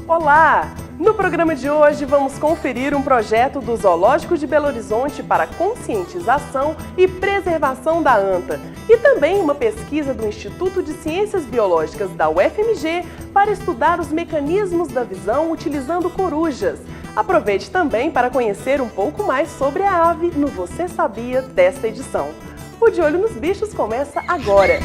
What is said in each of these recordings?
Olá! No programa de hoje vamos conferir um projeto do Zoológico de Belo Horizonte para conscientização e preservação da anta e também uma pesquisa do Instituto de Ciências Biológicas da UFMG para estudar os mecanismos da visão utilizando corujas. Aproveite também para conhecer um pouco mais sobre a ave no Você Sabia desta edição. O De Olho nos Bichos começa agora!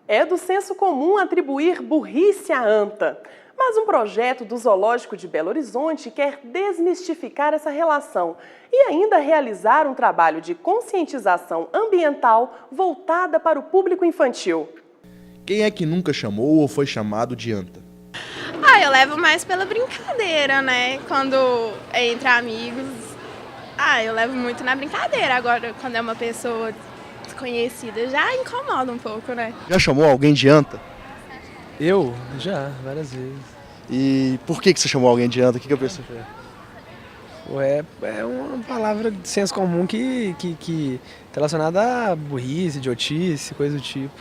É do senso comum atribuir burrice à anta, mas um projeto do Zoológico de Belo Horizonte quer desmistificar essa relação e ainda realizar um trabalho de conscientização ambiental voltada para o público infantil. Quem é que nunca chamou ou foi chamado de anta? Eu levo mais pela brincadeira, né? Quando é entre amigos, eu levo muito na brincadeira. Agora, quando é uma pessoa desconhecida, já incomoda um pouco, né? Já chamou alguém de anta? Eu? Já, várias vezes. E por que você chamou alguém de anta? O que a pessoa fez? É uma palavra de senso comum que tá relacionada a burrice, idiotice, coisa do tipo.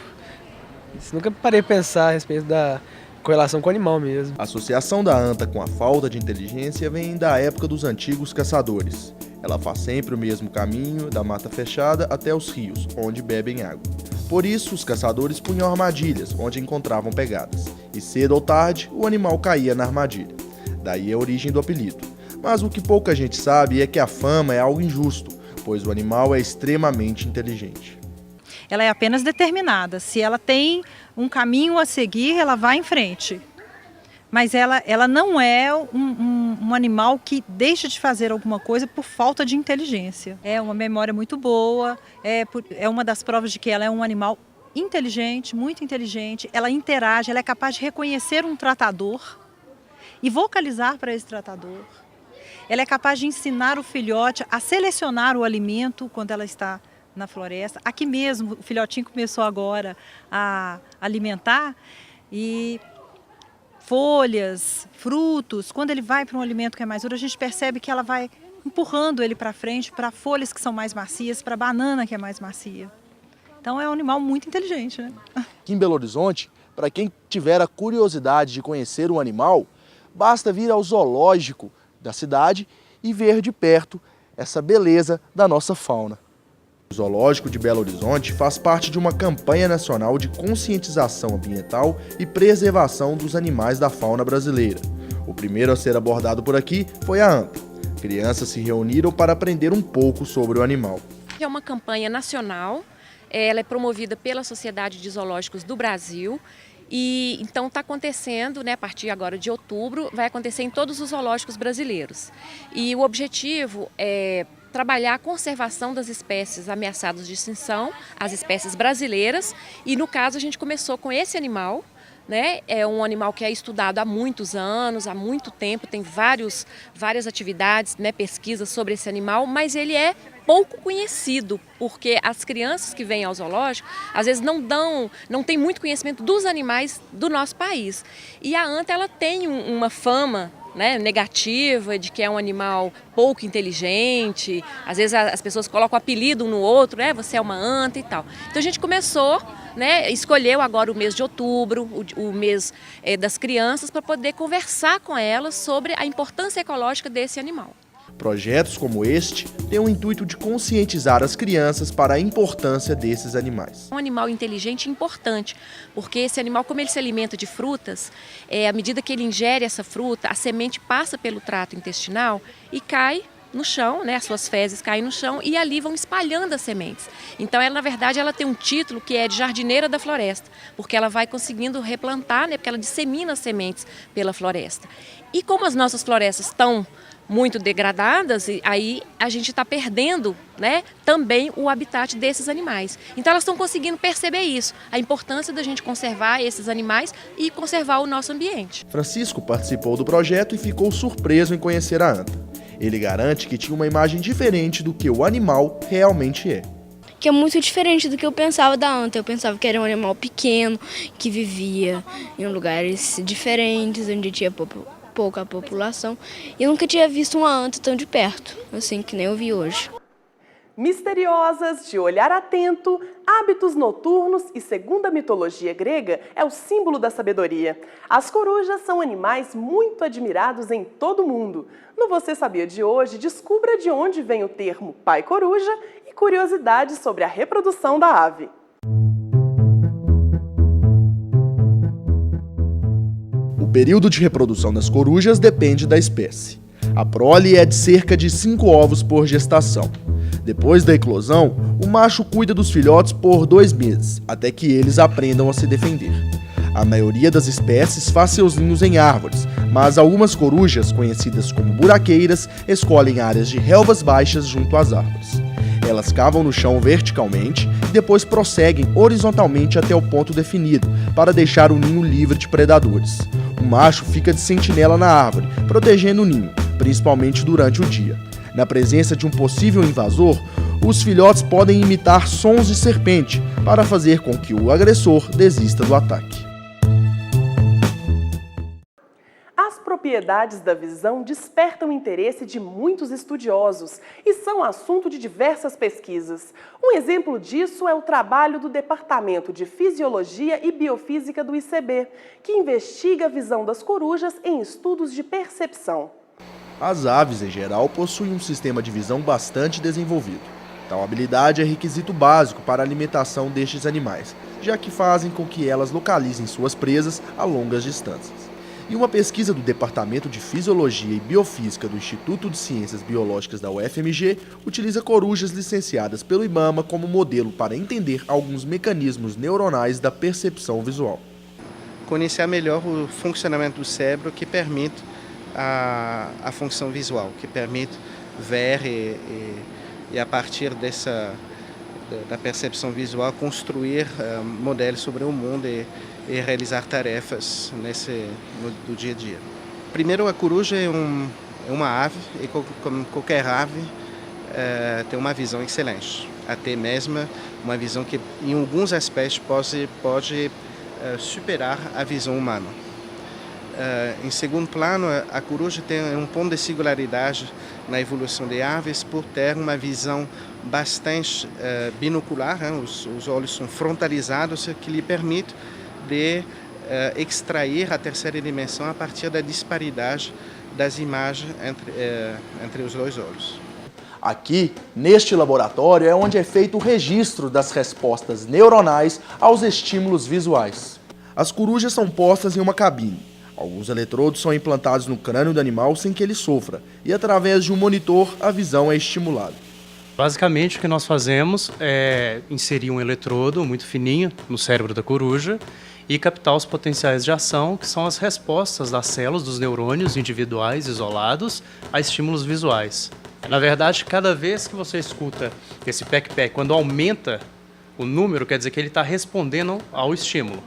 Isso, nunca parei de pensar a respeito da correlação com o animal mesmo. A associação da anta com a falta de inteligência vem da época dos antigos caçadores. Ela faz sempre o mesmo caminho, da mata fechada até os rios, onde bebem água. Por isso, os caçadores punham armadilhas, onde encontravam pegadas. E cedo ou tarde, o animal caía na armadilha. Daí a origem do apelido. Mas o que pouca gente sabe é que a fama é algo injusto, pois o animal é extremamente inteligente. Ela é apenas determinada. Se ela tem um caminho a seguir, ela vai em frente. Mas ela não é um animal que deixa de fazer alguma coisa por falta de inteligência. É uma memória muito boa, é uma das provas de que ela é um animal inteligente, muito inteligente. Ela interage, ela é capaz de reconhecer um tratador e vocalizar para esse tratador. Ela é capaz de ensinar o filhote a selecionar o alimento quando ela está na floresta. Aqui mesmo, o filhotinho começou agora a alimentar e folhas, frutos, quando ele vai para um alimento que é mais duro, a gente percebe que ela vai empurrando ele para frente, para folhas que são mais macias, para banana que é mais macia. Então é um animal muito inteligente, né? Aqui em Belo Horizonte, para quem tiver a curiosidade de conhecer um animal, basta vir ao zoológico da cidade e ver de perto essa beleza da nossa fauna. O Zoológico de Belo Horizonte faz parte de uma campanha nacional de conscientização ambiental e preservação dos animais da fauna brasileira. O primeiro a ser abordado por aqui foi a anta. Crianças se reuniram para aprender um pouco sobre o animal. É uma campanha nacional, ela é promovida pela Sociedade de Zoológicos do Brasil. E então está acontecendo, a partir agora de outubro, vai acontecer em todos os zoológicos brasileiros. E o objetivo é trabalhar a conservação das espécies ameaçadas de extinção, as espécies brasileiras, e no caso a gente começou com esse animal, É um animal que é estudado há muitos anos, há muito tempo, tem várias atividades, pesquisas sobre esse animal, mas ele é pouco conhecido, porque as crianças que vêm ao zoológico, às vezes não tem muito conhecimento dos animais do nosso país. E a anta, ela tem uma fama negativa, de que é um animal pouco inteligente, às vezes as pessoas colocam apelido um no outro, você é uma anta e tal. Então a gente começou, escolheu agora o mês de outubro, o mês das crianças, para poder conversar com elas sobre a importância ecológica desse animal. Projetos como este têm o intuito de conscientizar as crianças para a importância desses animais. É um animal inteligente e importante, porque esse animal, como ele se alimenta de frutas, à medida que ele ingere essa fruta, a semente passa pelo trato intestinal e cai no chão, as suas fezes caem no chão e ali vão espalhando as sementes. Então, ela, na verdade, ela tem um título que é de jardineira da floresta, porque ela vai conseguindo replantar, porque ela dissemina as sementes pela floresta. E como as nossas florestas estão muito degradadas, e aí a gente está perdendo também o habitat desses animais. Então elas estão conseguindo perceber isso, a importância da gente conservar esses animais e conservar o nosso ambiente. Francisco participou do projeto e ficou surpreso em conhecer a anta. Ele garante que tinha uma imagem diferente do que o animal realmente é. Que é muito diferente do que eu pensava da anta. Eu pensava que era um animal pequeno, que vivia em lugares diferentes, onde tinha pouca população. E eu nunca tinha visto uma anta tão de perto, assim que nem eu vi hoje. Misteriosas, de olhar atento, hábitos noturnos e, segundo a mitologia grega, é o símbolo da sabedoria. As corujas são animais muito admirados em todo o mundo. No Você Sabia de hoje, descubra de onde vem o termo pai coruja e curiosidades sobre a reprodução da ave. O período de reprodução das corujas depende da espécie. A prole é de cerca de 5 ovos por gestação. Depois da eclosão, o macho cuida dos filhotes por 2 meses, até que eles aprendam a se defender. A maioria das espécies faz seus ninhos em árvores, mas algumas corujas, conhecidas como buraqueiras, escolhem áreas de relvas baixas junto às árvores. Elas cavam no chão verticalmente e depois prosseguem horizontalmente até o ponto definido, para deixar o ninho livre de predadores. O macho fica de sentinela na árvore, protegendo o ninho, principalmente durante o dia. Na presença de um possível invasor, os filhotes podem imitar sons de serpente para fazer com que o agressor desista do ataque. As propriedades da visão despertam o interesse de muitos estudiosos e são assunto de diversas pesquisas. Um exemplo disso é o trabalho do Departamento de Fisiologia e Biofísica do ICB, que investiga a visão das corujas em estudos de percepção. As aves, em geral, possuem um sistema de visão bastante desenvolvido. Tal habilidade é requisito básico para a alimentação destes animais, já que fazem com que elas localizem suas presas a longas distâncias. E uma pesquisa do Departamento de Fisiologia e Biofísica do Instituto de Ciências Biológicas da UFMG utiliza corujas licenciadas pelo IBAMA como modelo para entender alguns mecanismos neuronais da percepção visual. Conhecer melhor o funcionamento do cérebro que permite a função visual, que permite ver e a partir da percepção visual construir modelos sobre o mundo e realizar tarefas no dia a dia. Primeiro, a coruja é uma ave e como qualquer ave tem uma visão excelente, até mesmo uma visão que em alguns aspectos pode superar a visão humana. Em segundo plano, a coruja tem um ponto de singularidade na evolução de aves por ter uma visão bastante binocular, os olhos são frontalizados, o que lhe permite de extrair a terceira dimensão a partir da disparidade das imagens entre os dois olhos. Aqui, neste laboratório, é onde é feito o registro das respostas neuronais aos estímulos visuais. As corujas são postas em uma cabine. Alguns eletrodos são implantados no crânio do animal sem que ele sofra, e através de um monitor a visão é estimulada. Basicamente o que nós fazemos é inserir um eletrodo muito fininho no cérebro da coruja e captar os potenciais de ação, que são as respostas das células dos neurônios individuais isolados a estímulos visuais. Na verdade, cada vez que você escuta esse pec-pec, quando aumenta o número, quer dizer que ele está respondendo ao estímulo.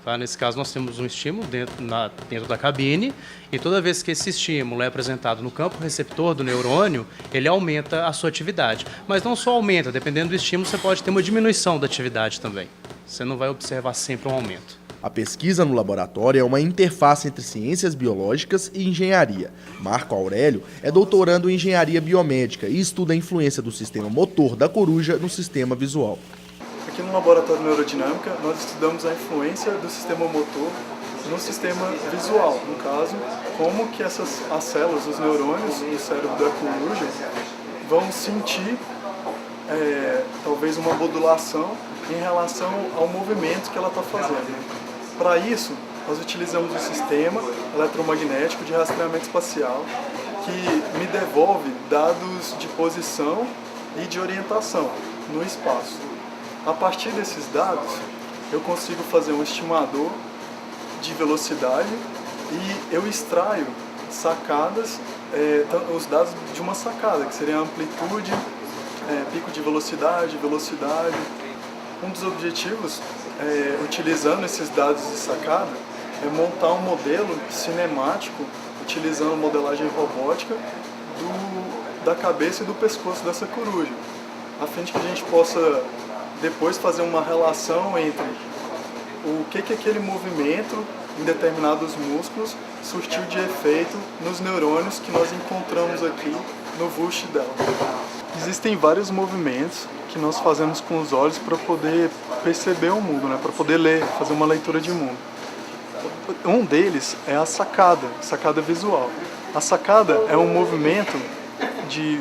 Tá? Nesse caso, nós temos um estímulo dentro da cabine e toda vez que esse estímulo é apresentado no campo receptor do neurônio, ele aumenta a sua atividade. Mas não só aumenta, dependendo do estímulo, você pode ter uma diminuição da atividade também. Você não vai observar sempre um aumento. A pesquisa no laboratório é uma interface entre ciências biológicas e engenharia. Marco Aurélio é doutorando em engenharia biomédica e estuda a influência do sistema motor da coruja no sistema visual. Aqui no Laboratório de Neurodinâmica, nós estudamos a influência do sistema motor no sistema visual. No caso, como que as células, os neurônios do cérebro da coruja vão sentir talvez uma modulação em relação ao movimento que ela está fazendo. Para isso, nós utilizamos um sistema eletromagnético de rastreamento espacial que me devolve dados de posição e de orientação no espaço. A partir desses dados, eu consigo fazer um estimador de velocidade e eu extraio sacadas, os dados de uma sacada, que seria a amplitude, pico de velocidade. Um dos objetivos, utilizando esses dados de sacada, é montar um modelo cinemático, utilizando modelagem robótica, da cabeça e do pescoço dessa coruja, a fim de que a gente possa depois fazer uma relação entre o que aquele movimento em determinados músculos surtiu de efeito nos neurônios que nós encontramos aqui no VUSH dela. Existem vários movimentos que nós fazemos com os olhos para poder perceber o mundo, né? Para poder ler, fazer uma leitura de mundo. Um deles é a sacada visual. A sacada é um movimento de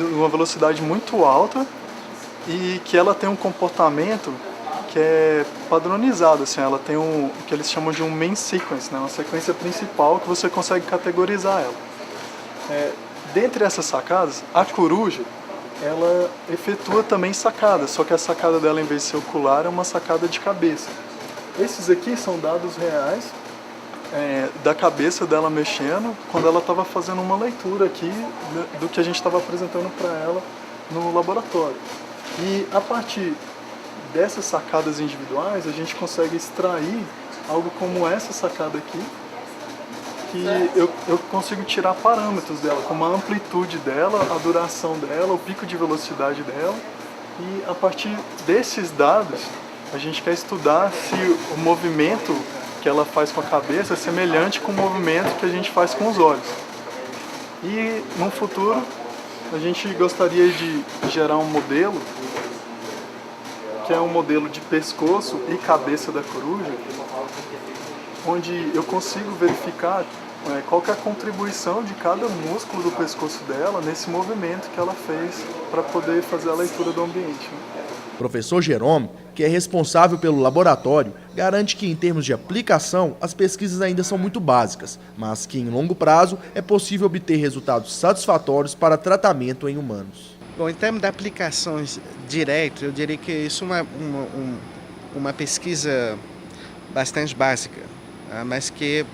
uma velocidade muito alta e que ela tem um comportamento que é padronizado, assim, ela tem o que eles chamam de um main sequence, né? Uma sequência principal que você consegue categorizar ela. Dentre essas sacadas, a coruja, ela efetua também sacadas, só que a sacada dela, em vez de ser ocular, é uma sacada de cabeça. Esses aqui são dados reais da cabeça dela mexendo quando ela estava fazendo uma leitura aqui do que a gente estava apresentando para ela no laboratório. E a partir dessas sacadas individuais, a gente consegue extrair algo como essa sacada aqui, que eu consigo tirar parâmetros dela, como a amplitude dela, a duração dela, o pico de velocidade dela. E a partir desses dados, a gente quer estudar se o movimento que ela faz com a cabeça é semelhante com o movimento que a gente faz com os olhos. E no futuro, a gente gostaria de gerar um modelo, que é um modelo de pescoço e cabeça da coruja, onde eu consigo verificar qual que é a contribuição de cada músculo do pescoço dela nesse movimento que ela fez para poder fazer a leitura do ambiente. O professor Jerome, que é responsável pelo laboratório, garante que, em termos de aplicação, as pesquisas ainda são muito básicas, mas que, em longo prazo, é possível obter resultados satisfatórios para tratamento em humanos. Bom, em termos de aplicações diretas, eu diria que isso é uma pesquisa bastante básica, mas que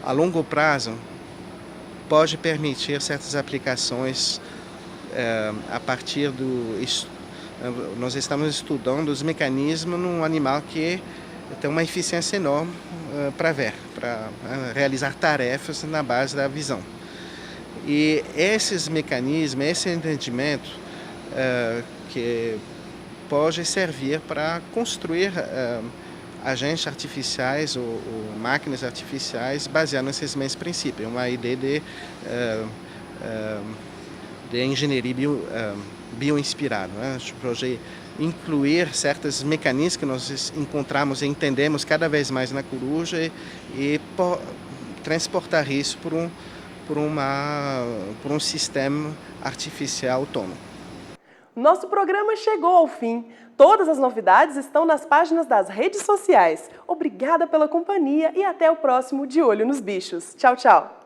a longo prazo pode permitir certas aplicações a partir nós estamos estudando os mecanismos num animal que tem uma eficiência enorme para realizar tarefas na base da visão. E esses mecanismos, esse entendimento que pode servir para construir agentes artificiais ou máquinas artificiais baseadas nesses mesmos princípios. Uma ideia de engenharia bioinspirada, né? Para incluir certos mecanismos que nós encontramos e entendemos cada vez mais na coruja e transportar isso por um sistema artificial autônomo. Nosso programa chegou ao fim. Todas as novidades estão nas páginas das redes sociais. Obrigada pela companhia e até o próximo De Olho nos Bichos. Tchau, tchau!